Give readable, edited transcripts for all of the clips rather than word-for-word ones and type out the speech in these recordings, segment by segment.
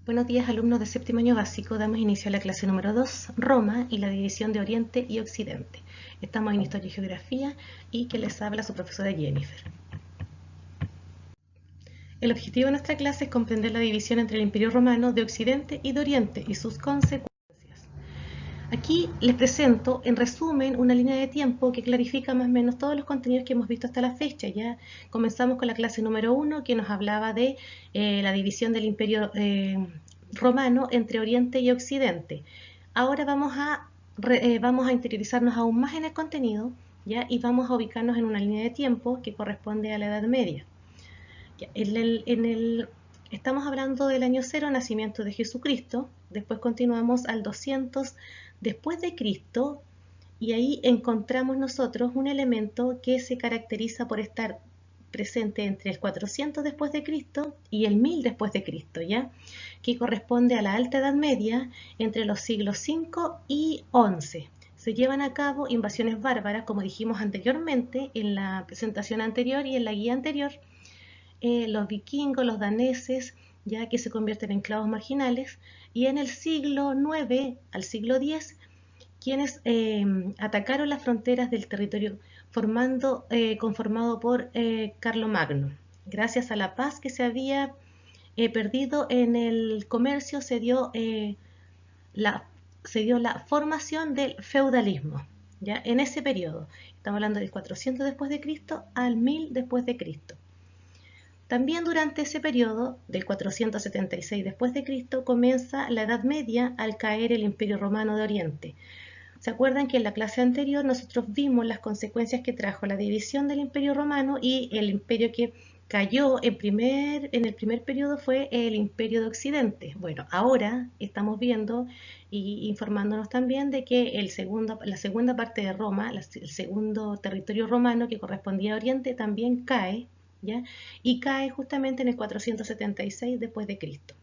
Buenos días, alumnos de séptimo año básico. Damos inicio a la clase número 2, Roma y la división de Oriente y Occidente. Estamos en Historia y Geografía y que les habla su profesora Jennifer. El objetivo de nuestra clase es comprender la división entre el Imperio Romano de Occidente y de Oriente y sus consecuencias. Aquí les presento, en resumen, una línea de tiempo que clarifica más o menos todos los contenidos que hemos visto hasta la fecha. Ya comenzamos con la clase número 1, que nos hablaba de la división del Imperio Romano entre Oriente y Occidente. Ahora vamos a interiorizarnos aún más en el contenido, ¿ya? Y vamos a ubicarnos en una línea de tiempo que corresponde a la Edad Media. Ya, estamos hablando del año 0, nacimiento de Jesucristo. Después continuamos al 200 después de Cristo, y ahí encontramos nosotros un elemento que se caracteriza por estar presente entre el 400 después de Cristo y el 1000 después de Cristo, ¿ya? Que corresponde a la Alta Edad Media entre los siglos 5 y 11. Se llevan a cabo invasiones bárbaras, como dijimos anteriormente en la presentación anterior y en la guía anterior. Los vikingos, los daneses, ya que se convierten en esclavos marginales, y en el siglo IX al siglo X, quienes atacaron las fronteras del territorio conformado por Carlomagno. Gracias a la paz que se había perdido en el comercio, se dio la formación del feudalismo, ¿ya? En ese periodo, estamos hablando del 400 después de Cristo al 1000 después de Cristo. También durante ese periodo, del 476 después de Cristo, comienza la Edad Media al caer el Imperio Romano de Oriente. ¿Se acuerdan que en la clase anterior nosotros vimos las consecuencias que trajo la división del Imperio Romano, y el imperio que cayó en el primer periodo fue el Imperio de Occidente? Bueno, ahora estamos viendo y informándonos también de que la segunda parte de Roma, el segundo territorio romano que correspondía a Oriente, también cae, ¿ya? Y cae justamente en el 476 después de Cristo.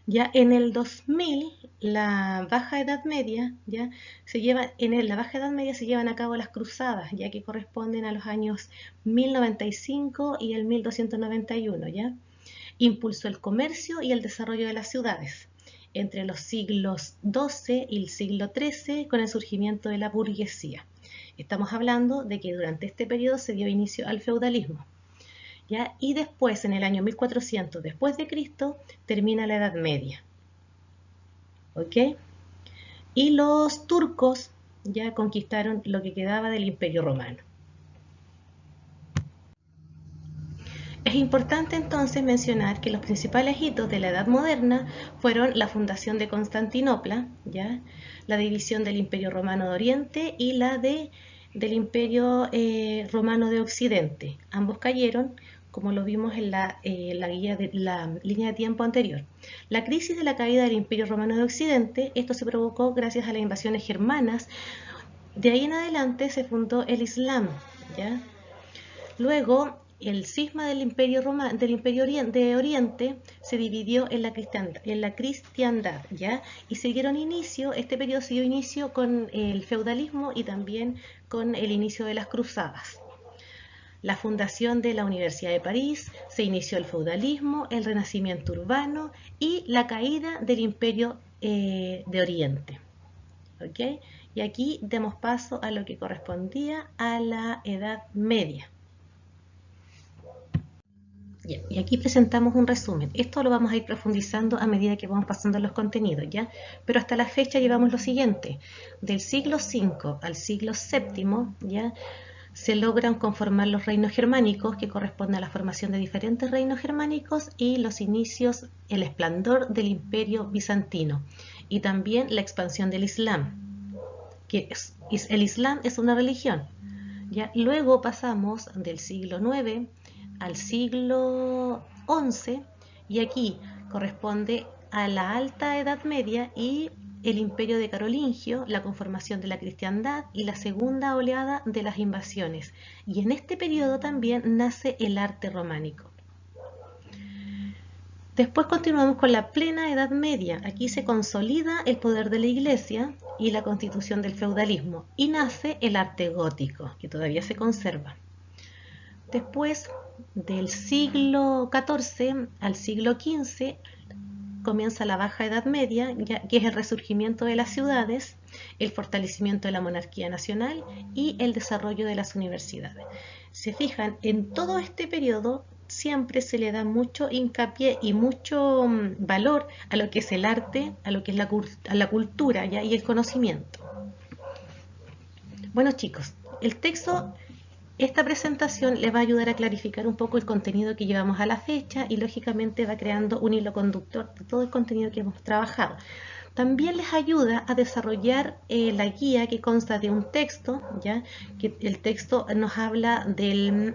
Ya en el 2000, la Baja Edad Media, ya la Baja Edad Media se llevan a cabo las cruzadas, ya que corresponden a los años 1095 y el 1291, ya. Impulsó el comercio y el desarrollo de las ciudades entre los siglos XII y el siglo XIII, con el surgimiento de la burguesía. Estamos hablando de que durante este periodo se dio inicio al feudalismo, ¿ya? Y después, en el año 1400 después de Cristo, termina la Edad Media, ¿ok? Y los turcos ya conquistaron lo que quedaba del Imperio Romano. Es importante entonces mencionar que los principales hitos de la Edad Moderna fueron la fundación de Constantinopla, ¿ya? La división del Imperio Romano de Oriente y la del Imperio Romano de Occidente. Ambos cayeron, como lo vimos en la línea de tiempo anterior. La crisis de la caída del Imperio Romano de Occidente, esto se provocó gracias a las invasiones germanas. De ahí en adelante se fundó el Islam, ¿ya? Luego, el cisma del Imperio de Oriente se dividió en la cristiandad, ¿ya? Y este periodo se dio inicio con el feudalismo y también con el inicio de las cruzadas. La fundación de la Universidad de París, se inició el feudalismo, el renacimiento urbano y la caída del Imperio de Oriente. ¿Okay? Y aquí demos paso a lo que correspondía a la Edad Media. Bien, y aquí presentamos un resumen. Esto lo vamos a ir profundizando a medida que vamos pasando los contenidos, ¿ya? Pero hasta la fecha llevamos lo siguiente. Del siglo V al siglo VII, ¿ya? Se logran conformar los reinos germánicos, que corresponden a la formación de diferentes reinos germánicos y los inicios, el esplendor del Imperio Bizantino y también la expansión del Islam, el Islam es una religión, ¿ya? Luego pasamos del siglo IX al siglo XI, y aquí corresponde a la Alta Edad Media y el Imperio de Carolingio, la conformación de la cristiandad y la segunda oleada de las invasiones. Y en este periodo también nace el arte románico. Después continuamos con la plena Edad Media. Aquí se consolida el poder de la Iglesia y la constitución del feudalismo, y nace el arte gótico, que todavía se conserva. Después, del siglo XIV al siglo XV, comienza la Baja Edad Media, que es el resurgimiento de las ciudades, el fortalecimiento de la monarquía nacional y el desarrollo de las universidades. Se fijan, en todo este periodo siempre se le da mucho hincapié y mucho valor a lo que es el arte, a lo que es la cultura, ¿ya? Y el conocimiento. Bueno, chicos, el texto, esta presentación les va a ayudar a clarificar un poco el contenido que llevamos a la fecha y lógicamente va creando un hilo conductor de todo el contenido que hemos trabajado. También les ayuda a desarrollar la guía, que consta de un texto, ¿ya? Que el texto nos habla de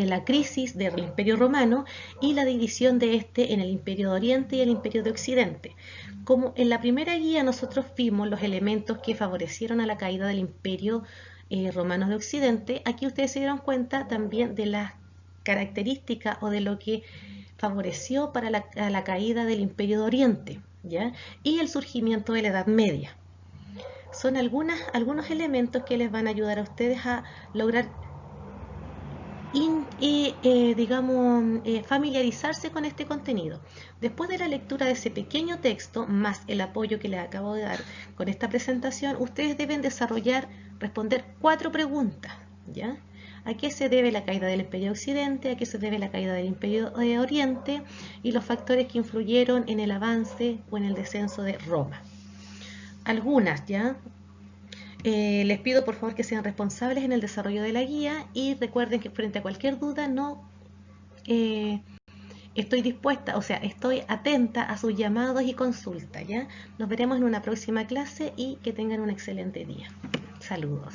la crisis del Imperio Romano y la división de este en el Imperio de Oriente y el Imperio de Occidente. Como en la primera guía nosotros vimos los elementos que favorecieron a la caída del Imperio Romano de Occidente, aquí ustedes se dieron cuenta también de las características o de lo que favoreció para la caída del Imperio de Oriente, ¿ya? Y el surgimiento de la Edad Media. Son algunos elementos que les van a ayudar a ustedes a lograr familiarizarse con este contenido. Después de la lectura de ese pequeño texto, más el apoyo que les acabo de dar con esta presentación, ustedes deben responder 4 preguntas, ¿ya? ¿A qué se debe la caída del Imperio Occidente? ¿A qué se debe la caída del Imperio Oriente? Y los factores que influyeron en el avance o en el descenso de Roma. Algunas, ¿ya? Les pido por favor que sean responsables en el desarrollo de la guía y recuerden que frente a cualquier duda estoy dispuesta, o sea, estoy atenta a sus llamados y consultas, ¿ya? Nos veremos en una próxima clase y que tengan un excelente día. Saludos.